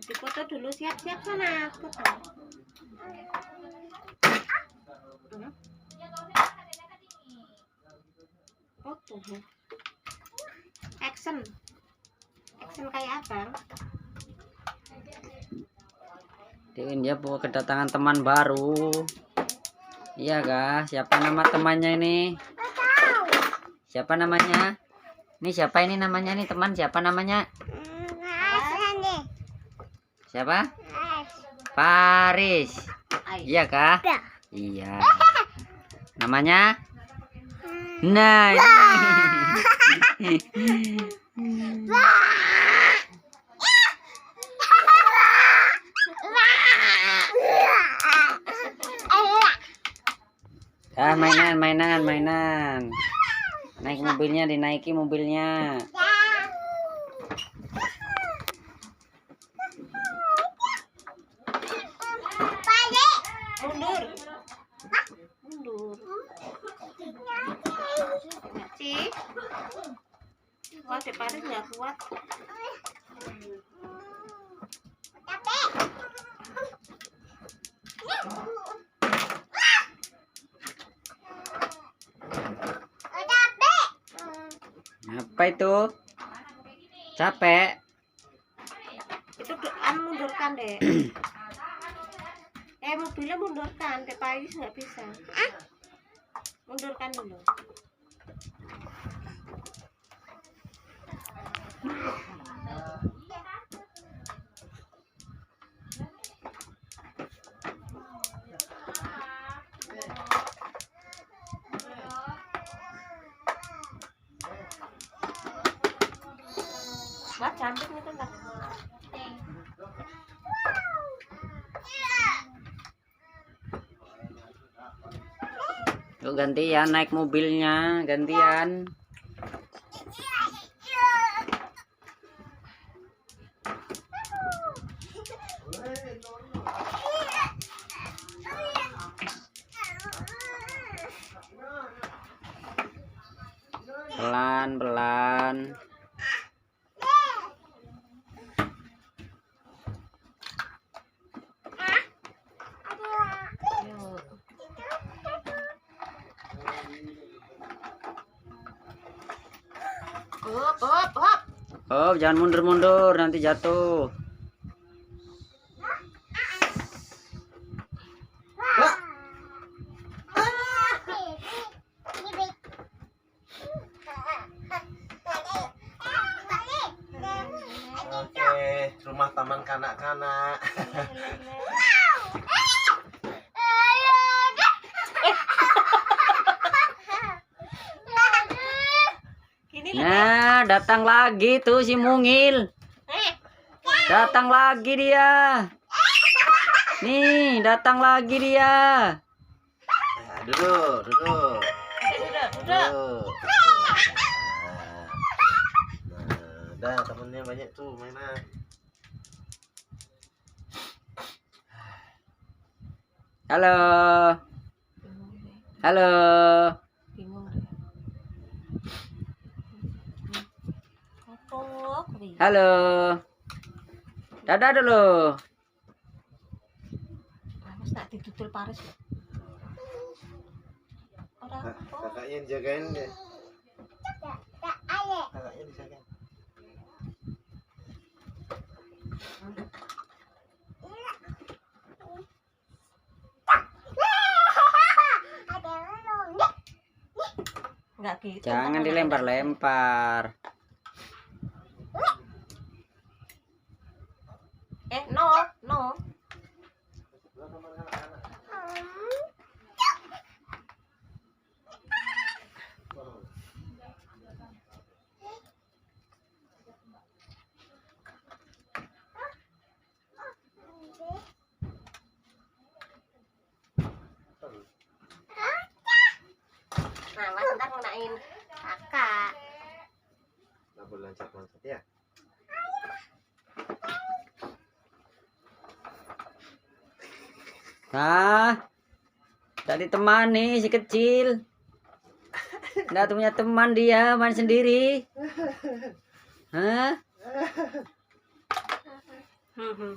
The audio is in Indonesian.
Dipoto dulu, siap-siap sana. Foto. Foto. Action. Action kayak abang. Dia kedatangan teman baru. Iya kah? Siapa nama temannya ini? Siapa namanya? Ini siapa ini namanya nih teman? Siapa namanya? Siapa? Paris. Iya kah? Iya. Namanya? Nah ini. Mainan. Naik mobilnya, dinaiki mobilnya. Mundur. Sih. Wah, Paris nggak kuat. Apa itu? Capek? Itu mundurkan deh. Mobilnya mundurkan, Paris nggak bisa. Mundurkan dulu. Wah, cantik itu enggak? Yuk gantian naik mobilnya, gantian. Pelan-pelan. Hop. Oh, jangan mundur-mundur, nanti jatuh. Oke, rumah taman kanak-kanak. Nah, datang lagi tuh si mungil. Datang lagi dia. Nih, datang lagi dia. Duduk. Nah, temennya banyak tuh mainan. Halo. Halo. Halo. Dadah dulu. Harus tak ditutul Paris ya. Kakaknya dijagain deh. Kakaknya dijagain. Enggak gitu. Jangan dilempar-lempar. No. Nah, Mas ntar ngunain kakak. Nggak boleh loncat-loncat ya. Nah, tak ditemani si kecil. Nggak punya teman dia, main sendiri. Hah? Hmm.